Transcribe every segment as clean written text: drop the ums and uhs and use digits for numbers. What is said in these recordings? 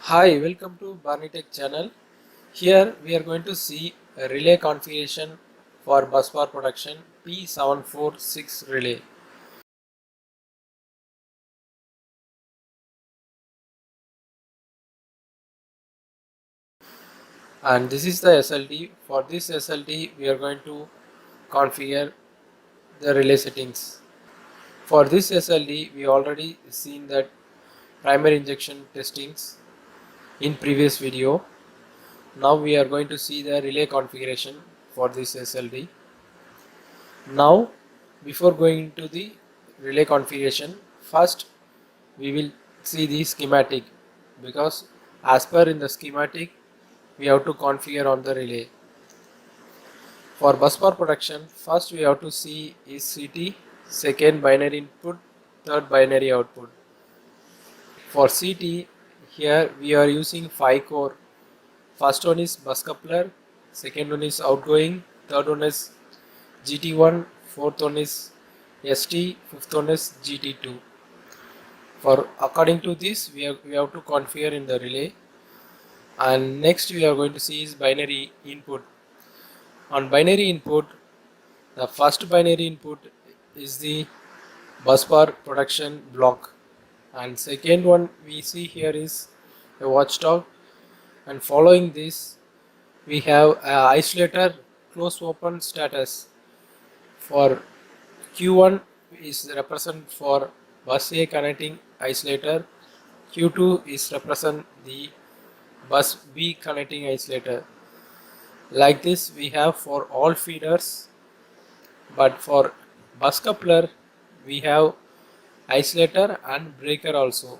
Hi, welcome to Barney Tech channel. Here we are going to see a relay configuration for busbar production P746 relay. And this is the SLD. For this SLD we are going to configure the relay settings. For this SLD we already seen that primary injection testings in previous video. Now we are going to see the relay configuration for this SLD. Now before going into the relay configuration, first we will see the schematic, because as per in the schematic we have to configure on the relay. For busbar production, first we have to see is CT, second binary input, third binary output. For CT, here we are using 5 core. First one is bus coupler, second one is outgoing, third one is GT1, fourth one is ST, fifth one is GT2. For according to this we have to configure in the relay. And next we are going to see is binary input. On binary input, the first binary input is the busbar production block, and second one we see here is a watchdog, and following this we have a isolator close open status. For Q1 is represent for bus A connecting isolator, Q2 is represent the bus B connecting isolator. Like this we have for all feeders, but for bus coupler we have isolator and breaker also.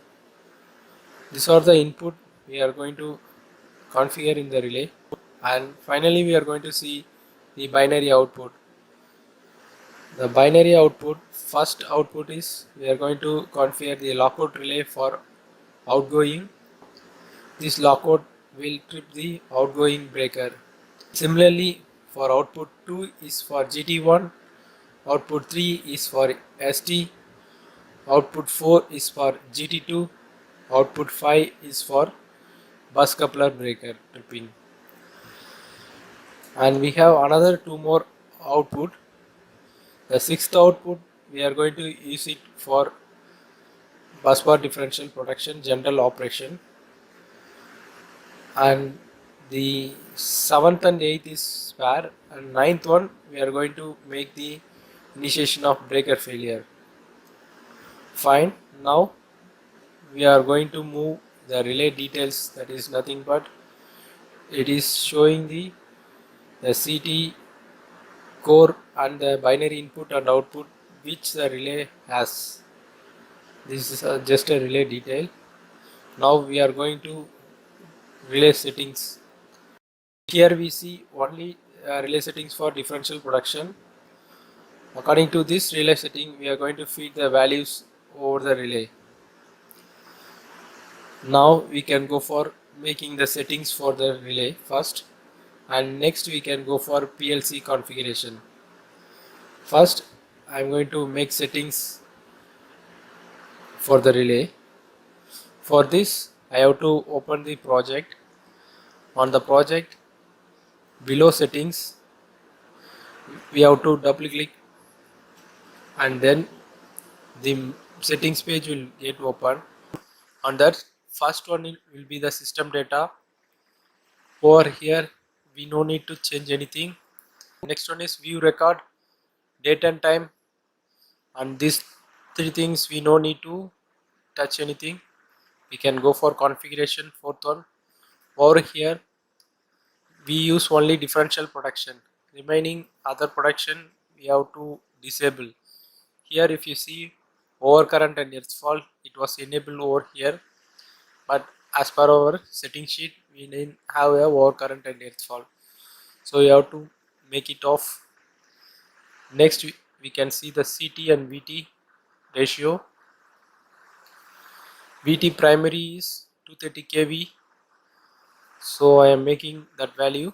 These are the input we are going to configure in the relay, and finally we are going to see the binary output. The binary output, first output is we are going to configure the lockout relay for outgoing. This lockout will trip the outgoing breaker. Similarly, for output 2 is for GT1, output 3 is for ST, output 4 is for GT2, output 5 is for bus coupler breaker tripping. And we have another two more output. The sixth output we are going to use it for busbar differential protection general operation, and the seventh and eighth is spare, and ninth one we are going to make the initiation of breaker failure. Fine. Now we are going to move the relay details, that is nothing but it is showing the CT core and the binary input and output which the relay has. This is just a relay detail. Now we are going to relay settings. Here we see only relay settings for differential production. According to this relay setting we are going to feed the values over the relay. Now we can go for making the settings for the relay first, and next we can go for PLC configuration. First I am going to make settings for the relay. For this I have to open the project. On the project, below settings we have to double click, and then the settings page will get open. On that, first one will be the system data. Over here we no need to change anything. Next one is view record, date and time, and these three things we no need to touch anything. We can go for configuration. Fourth one, over here we use only differential protection, remaining other protection we have to disable. Here if you see overcurrent and earth fault, it was enabled over here, but as per our setting sheet we didn't have a overcurrent and earth fault, so you have to make it off. Next we can see the CT and VT ratio. VT primary is 230 kV, so I am making that value.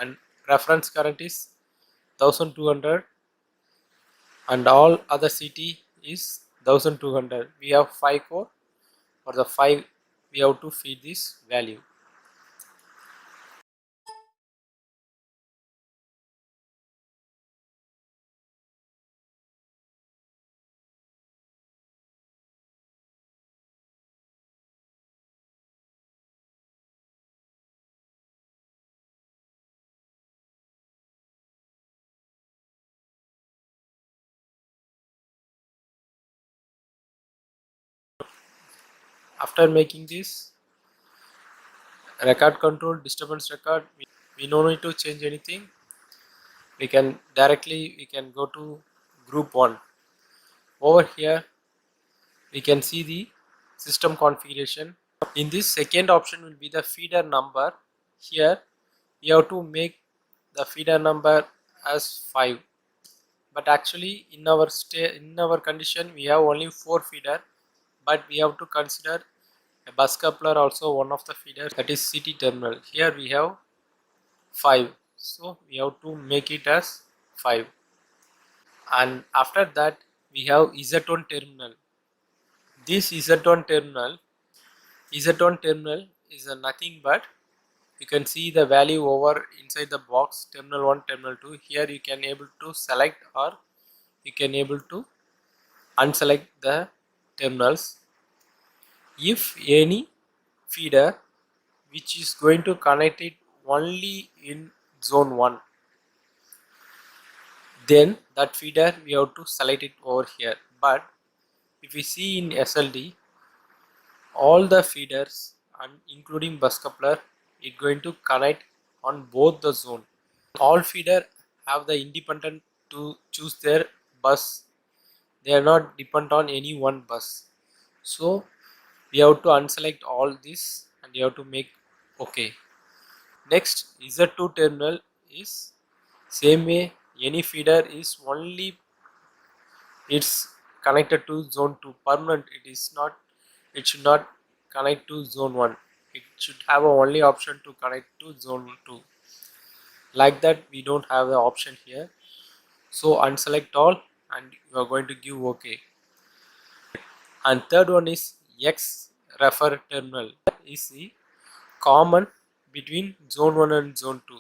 And reference current is 1200 and all other CT is 1200. We have 5 core. For the 5 we have to feed this value. After making this record control disturbance record, we no need to change anything. We can go to group 1. Over here we can see the system configuration. In this second option will be the feeder number. Here we have to make the feeder number as 5, but actually in our condition we have only 4 feeder, but we have to consider a bus coupler also one of the feeders, that is CT terminal. Here we have 5, so we have to make it as 5. And after that we have Z1 terminal. This Z1 terminal is nothing but, you can see the value over inside the box, terminal 1, terminal 2. Here you can able to select or you can able to unselect the terminals. If any feeder which is going to connect it only in zone 1, then that feeder we have to select it over here. But if we see in SLD, all the feeders and including bus coupler, it going to connect on both the zone. All feeder have the independent to choose their bus. They are not dependent on any one bus. So we have to unselect all this and you have to make OK. Next, Z2 terminal is same way. Any feeder is only it's connected to zone 2 permanent. It should not connect to zone 1. It should have a only option to connect to zone 2. Like that we don't have the option here. So unselect all and you are going to give OK. And third one is X refer terminal. Is the common between zone 1 and zone 2.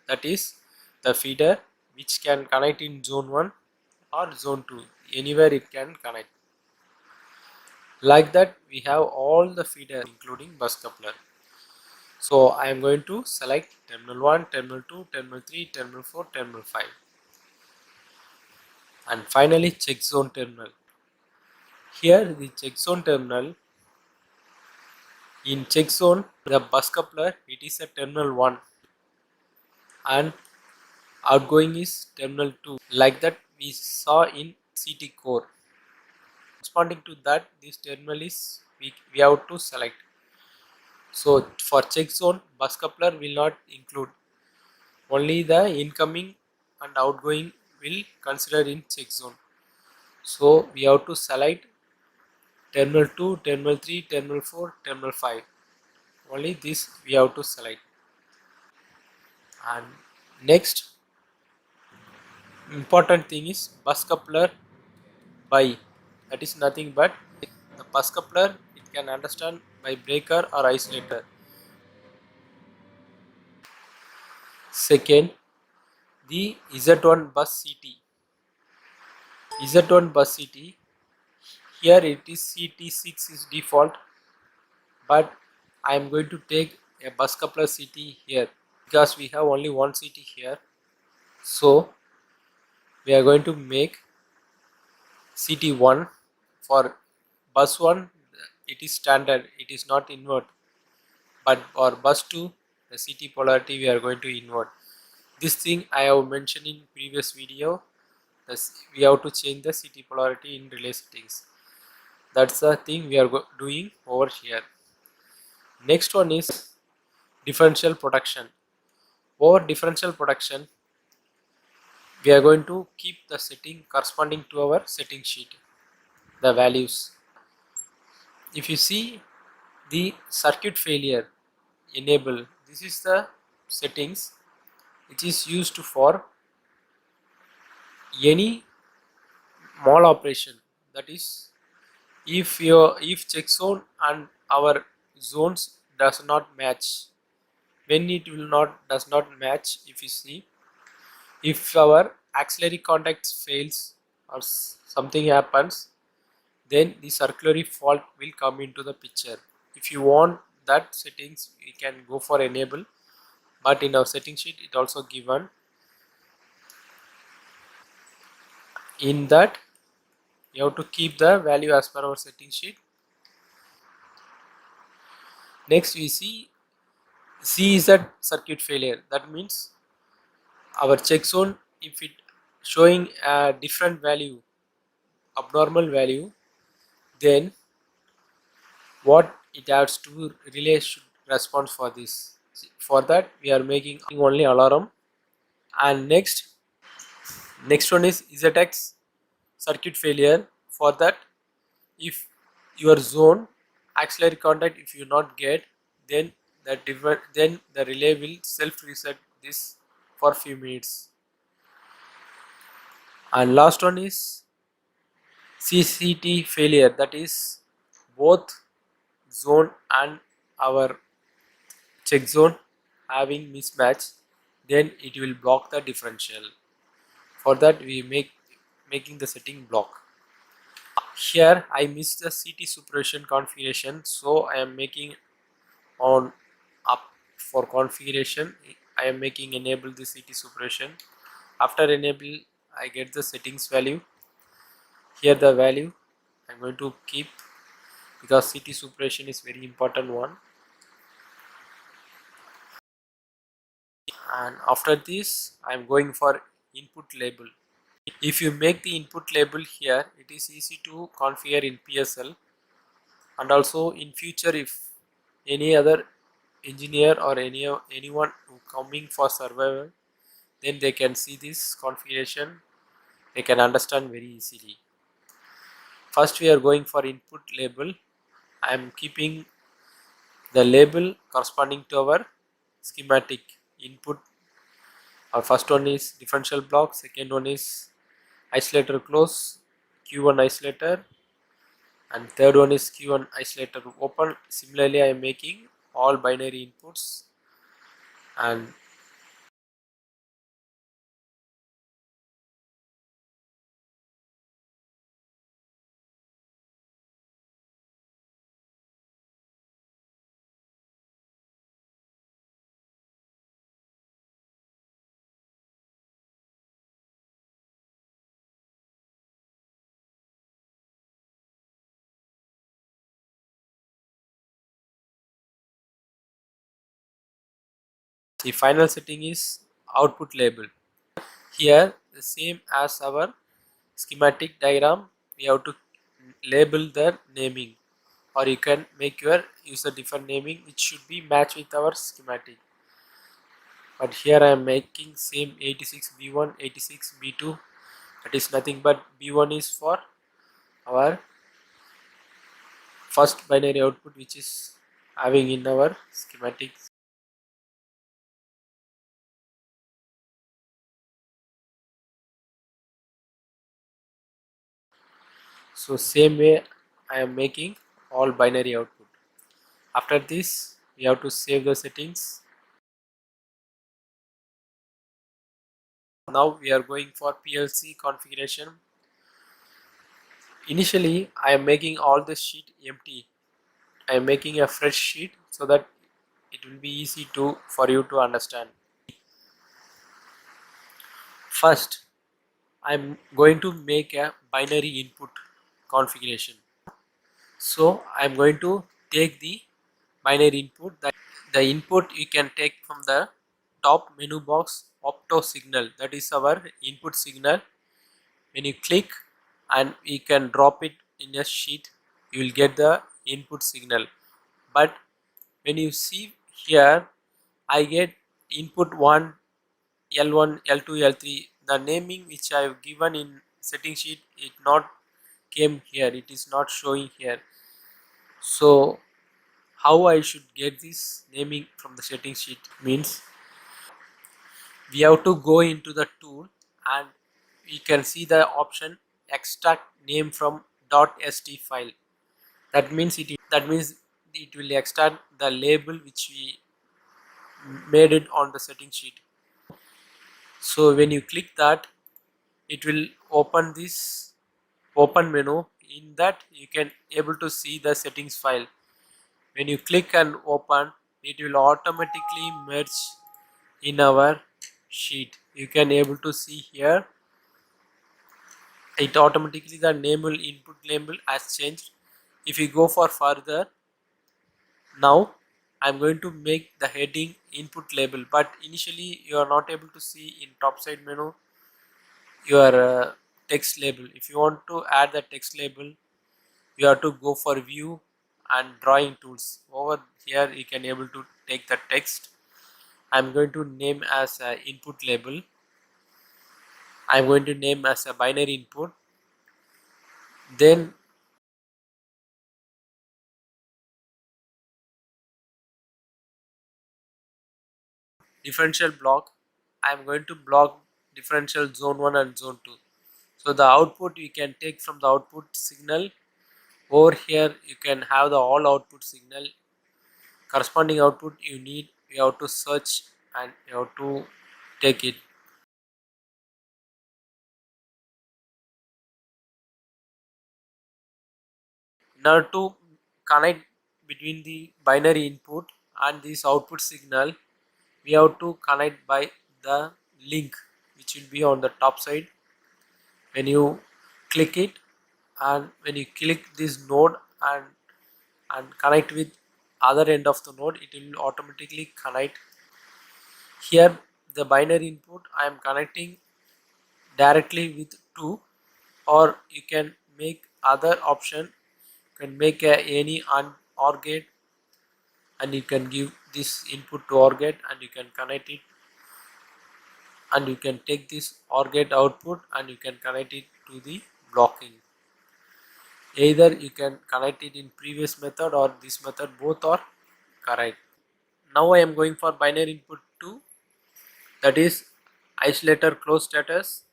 That is the feeder which can connect in zone 1 or zone 2. Anywhere it can connect. Like that we have all the feeders including bus coupler. So I am going to select terminal 1, terminal 2, terminal 3, terminal 4, terminal 5. And finally check zone terminal. Here the check zone terminal, in check zone the bus coupler it is a terminal 1 and outgoing is terminal 2. Like that we saw in CT core. Corresponding to that, this terminal is we have to select. So for check zone, bus coupler will not include. Only the incoming and outgoing will consider in check zone. So we have to select terminal 2, terminal 3, terminal 4, terminal 5. Only this we have to select. And next important thing is bus coupler by. That is nothing but the bus coupler it can understand by breaker or isolator. Second, the Z1 bus CT. Z1 bus CT, here it is CT6 is default, but I am going to take a bus coupler CT here because we have only one CT here. So we are going to make CT1 for bus 1. It is standard, it is not invert, but for bus 2 the CT polarity we are going to invert. This thing I have mentioned in previous video. We have to change the CT polarity in relay settings. That's the thing we are doing over here. Next one is differential protection. Over differential protection, we are going to keep the setting corresponding to our setting sheet, the values. If you see the circuit failure enable, this is the settings which is used for any mall operation, that is, if check zone and our zones does not match, when it will not does not match, if you see, if our auxiliary contacts fails or something happens, then the circulatory fault will come into the picture. If you want that settings, we can go for enable, but in our setting sheet it also given. In that, you have to keep the value as per our setting sheet. Next we see C is that circuit failure. That means our check zone, if it showing a different value, abnormal value, then what it has to relay should respond for this. For that we are making only alarm. And next one is ZX circuit failure. For that, if your zone auxiliary contact if you not get, then then the relay will self reset this for few minutes. And last one is CCT failure, that is both zone and our check zone having mismatch, then it will block the differential. For that we making the setting block. Here I missed the CT suppression configuration, so I am making on up for configuration. I am making enable the CT suppression. After enable, I get the settings value. Here the value I'm going to keep, because CT suppression is very important one. And after this I'm going for input label. If you make the input label here, it is easy to configure in PSL, and also in future if any other engineer or anyone who coming for survival, then they can see this configuration, they can understand very easily. First we are going for input label. I am keeping the label corresponding to our schematic input. Our first one is differential block, second one is isolator close, Q1 isolator, and third one is Q1 isolator open. Similarly I am making all binary inputs. And the final setting is output label. Here the same as our schematic diagram, we have to label the naming, or you can make your use a different naming which should be matched with our schematic. But here I am making same 86B1, 86B2, that is nothing but B1 is for our first binary output which is having in our schematic. So same way I am making all binary output. After this we have to save the settings. Now we are going for PLC configuration. Initially I am making all the sheet empty. I am making a fresh sheet so that it will be easy to for you to understand. First I am going to make a binary input configuration. So I am going to take the binary input. The input you can take from the top menu box, opto signal, that is our input signal. When you click and you can drop it in a sheet, you will get the input signal. But when you see here, I get input 1, L1, L2, L3. The naming which I have given in setting sheet, it not came here, it is not showing here. So how I should get this naming from the setting sheet means we have to go into the tool and you can see the option extract name from .st file. That means it will extract the label which we made it on the setting sheet. So when you click that, it will open this open menu. In that you can able to see the settings file. When you click and open, it will automatically merge in our sheet. You can able to see here, it automatically the name will input label has changed. If you go for further, now I'm going to make the heading input label, but initially you are not able to see in top side menu your text label. If you want to add the text label, you have to go for view and drawing tools. Over here you can able to take the text. I'm going to name as a input label. I'm going to name as a binary input. Then differential block, I'm going to block differential zone 1 and zone 2. So the output you can take from the output signal. Over here you can have the all output signal. Corresponding output you have to search and you have to take it. In order to connect between the binary input and this output signal, we have to connect by the link which will be on the top side. When you click it, and when you click this node and connect with other end of the node, it will automatically connect. Here the binary input I am connecting directly with 2, or you can make other option. You can make any OR gate, and you can give this input to OR gate and you can connect it, and you can take this OR gate output and you can connect it to the blocking. Either you can connect it in previous method or this method, both are correct. Now I am going for binary input 2, that is isolator close status.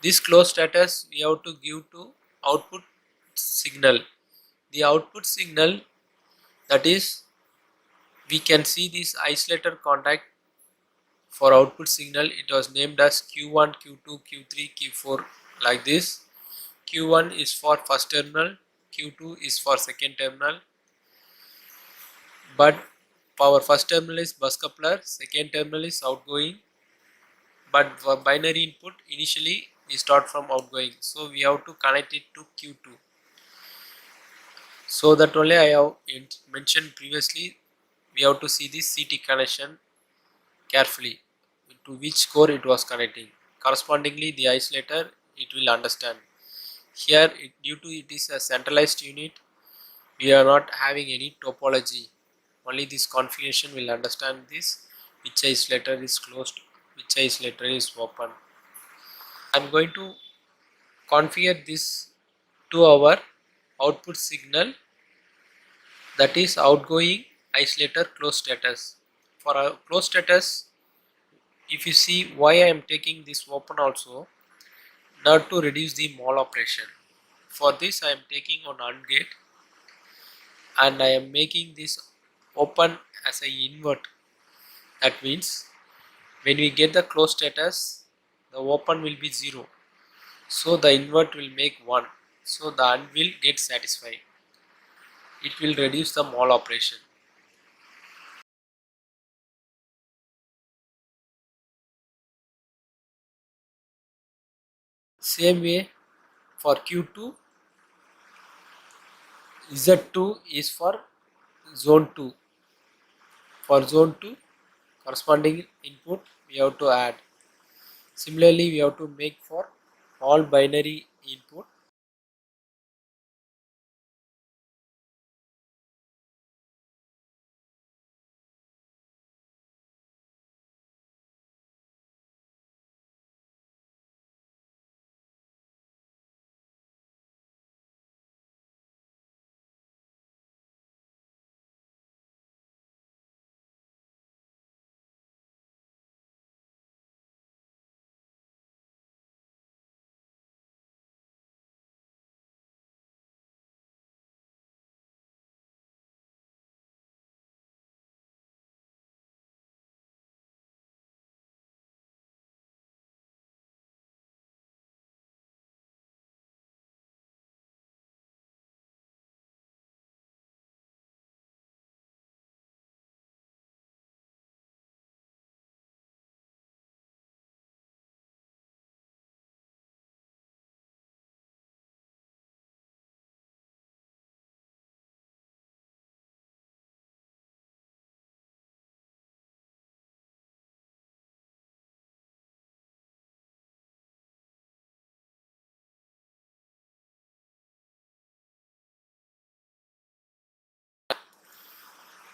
This close status we have to give to output signal. The output signal, that is, we can see this isolator contact. For output signal it was named as Q1, Q2, Q3, Q4 like this. Q1 is for first terminal, Q2 is for second terminal, but our first terminal is bus coupler, second terminal is outgoing, but for binary input initially we start from outgoing, so we have to connect it to Q2. So that only I have mentioned previously, we have to see this CT connection carefully, to which core it was connecting. Correspondingly the isolator it will understand. Here due to it is a centralized unit, we are not having any topology. Only this configuration will understand this, which isolator is closed, which isolator is open. I am going to configure this to our output signal, that is outgoing isolator close status. For our close status, if you see why I am taking this open also, not to reduce the mole operation. For this I am taking on AND gate and I am making this open as a invert. That means when we get the close status, the open will be 0. So the invert will make 1. So the AND will get satisfied. It will reduce the mole operation. Same way for Q2, Z2 is for zone 2. For zone 2, corresponding input we have to add. Similarly, we have to make for all binary input.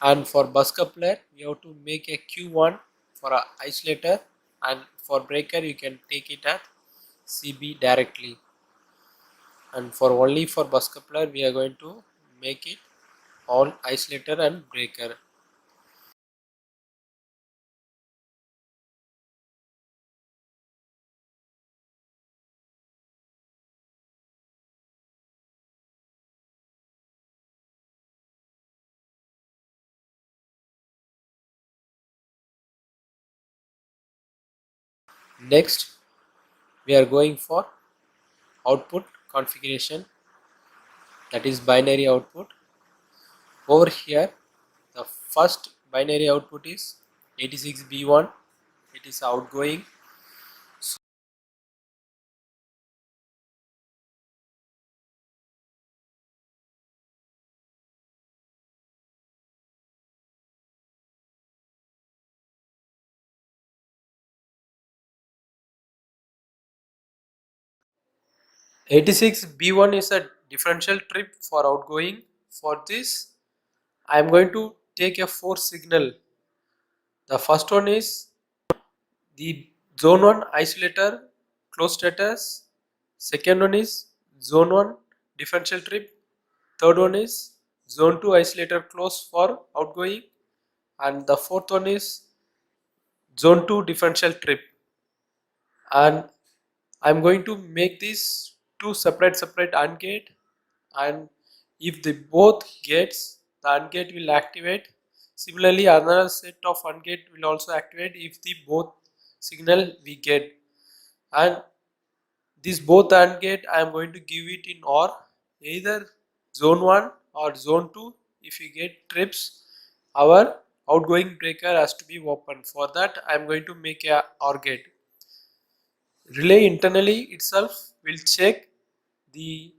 And for bus coupler, we have to make a Q1 for a isolator, and for breaker you can take it at CB directly. And for only for bus coupler we are going to make it all isolator and breaker. Next we are going for output configuration, that is binary output. Over here the first binary output is 86B1, it is outgoing. 86B1 is a differential trip for outgoing. For this I am going to take a 4 signal. The first one is the zone 1 isolator close status, second one is zone 1 differential trip, third one is zone 2 isolator close for outgoing, and the fourth one is zone 2 differential trip. And I'm going to make these two separate AND gate, and if the both gates, the AND gate will activate. Similarly another set of AND gate will also activate if the both signal we get. And this both AND gate I am going to give it in OR, either zone 1 or zone 2. If we get trips, our outgoing breaker has to be open. For that I am going to make a OR gate. Relay internally itself will check the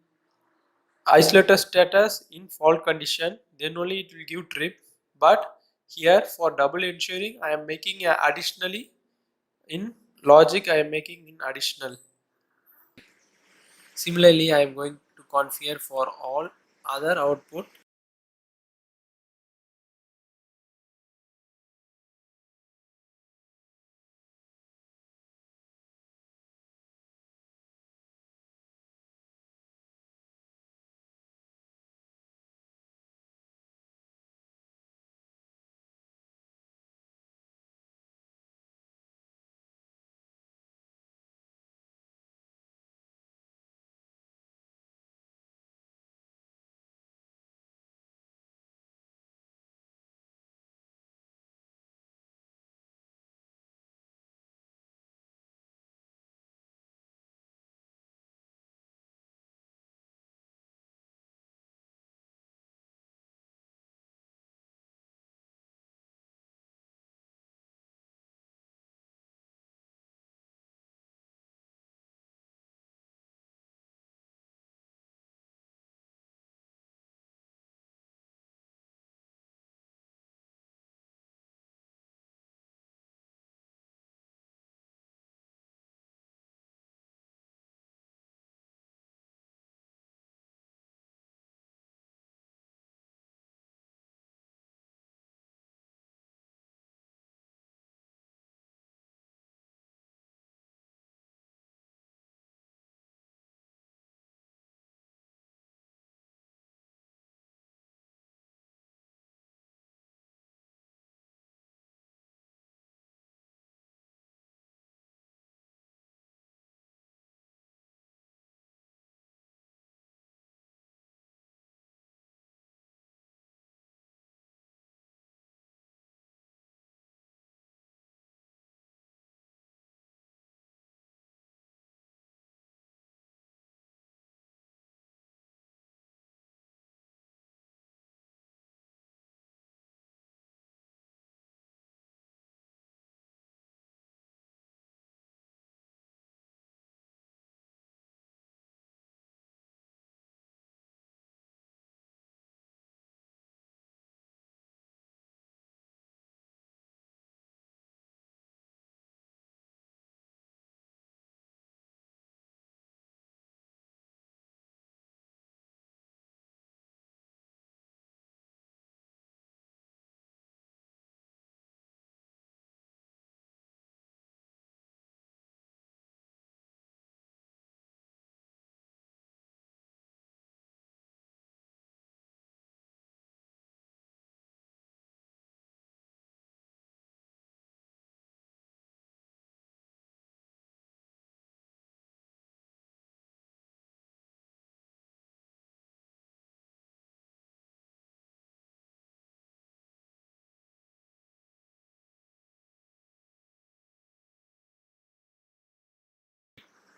isolator status in fault condition, then only it will give trip. But here for double ensuring I am making a additionally in logic, I am making in additional. Similarly I am going to configure for all other output.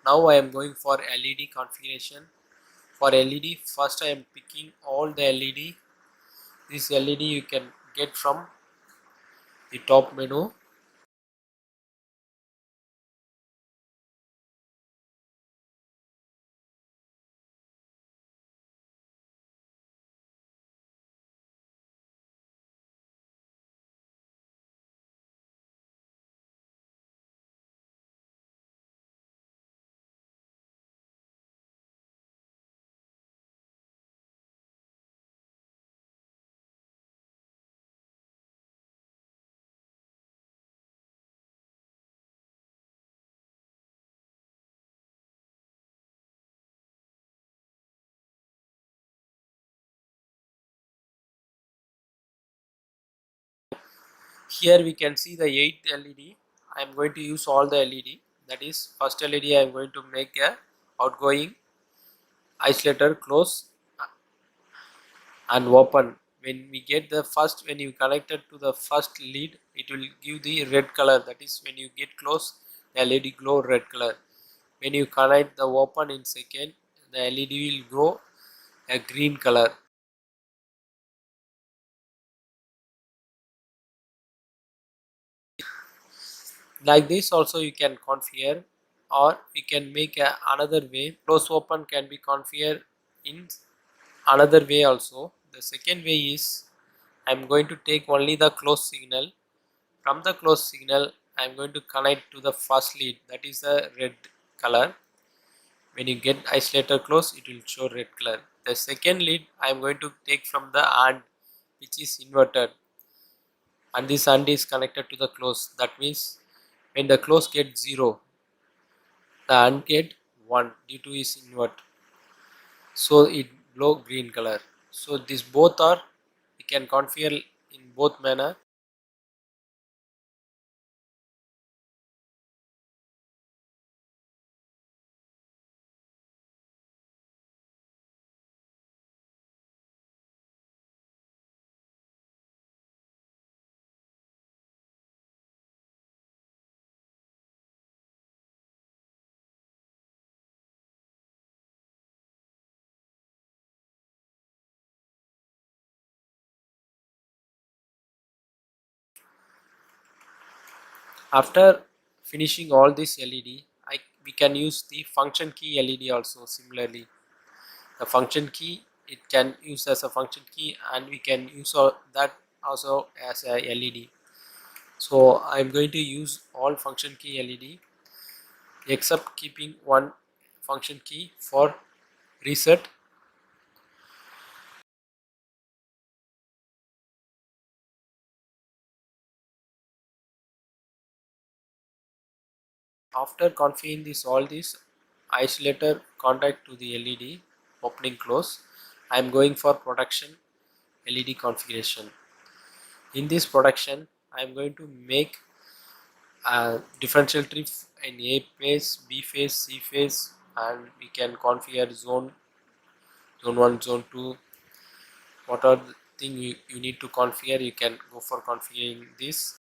Now I am going for LED configuration. For LED, first I am picking all the LED. This LED you can get from the top menu. Here we can see the 8th LED. I am going to use all the LED. That is, first LED I am going to make a outgoing isolator close and open. When we get the first, when you connect it to the first lead, it will give the red color. That is, when you get close, the LED glow red color. When you connect the open in second, the LED will grow a green color. Like this also you can configure, or we can make another way. Close open can be configured in another way also. The second way is I am going to take only the close signal. From the close signal I am going to connect to the first lead, that is the red color. When you get isolator close, it will show red color. The second lead I am going to take from the AND, which is inverted, and this AND is connected to the close. That means when the close gets 0, the AND get 1 due to its invert, so it glow green color. So these both are, we can configure in both manner. After finishing all this LED, we can use the function key LED also. Similarly, the function key, it can use as a function key, and we can use that also as a LED. So I'm going to use all function key LED except keeping one function key for reset. After configuring this isolator contact to the LED opening close, I am going for production LED configuration. In this production, I am going to make a differential tree in A phase, B phase, C phase, and we can configure zone 1, zone 2. What are the thing you need to configure, you can go for configuring this.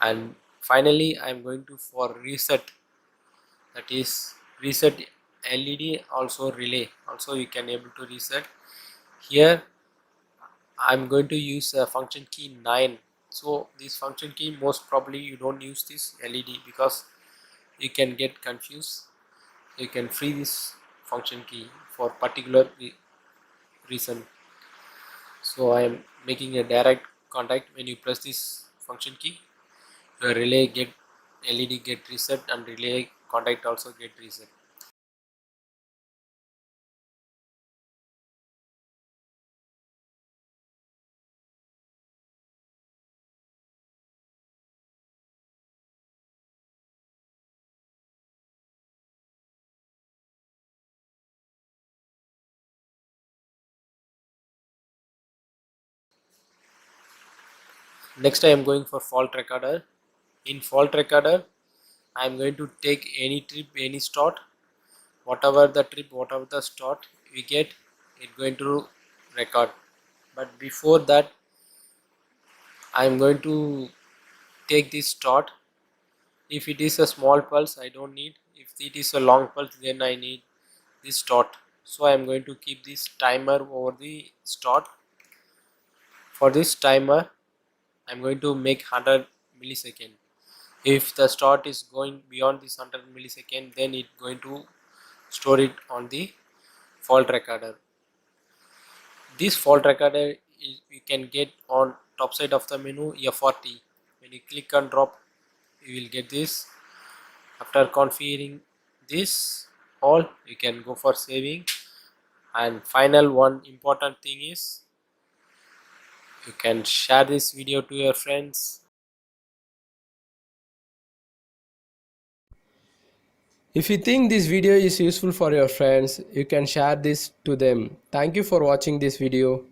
And finally I am going to for reset, that is reset LED, also relay also you can able to reset. Here I'm going to use a function key 9. So this function key, most probably you don't use this LED because you can get confused. You can free this function key for particular reason. So I am making a direct contact. When you press this function key, your relay get LED get reset and relay contact also get reset. Next I am going for fault recorder. In fault recorder I am going to take any trip, any start, whatever the trip, whatever the start we get, it going to record. But before that I am going to take this start. If it is a small pulse I don't need, if it is a long pulse then I need this start. So I am going to keep this timer over the start. For this timer I am going to make 100 millisecond. If the start is going beyond this 100 millisecond, then it going to store it on the fault recorder. This fault recorder is, you can get on top side of the menu FRT. When you click on drop you will get this. After configuring this all, you can go for saving. And final one important thing is you can share this video to your friends. If you think this video is useful for your friends, you can share this to them. Thank you for watching this video.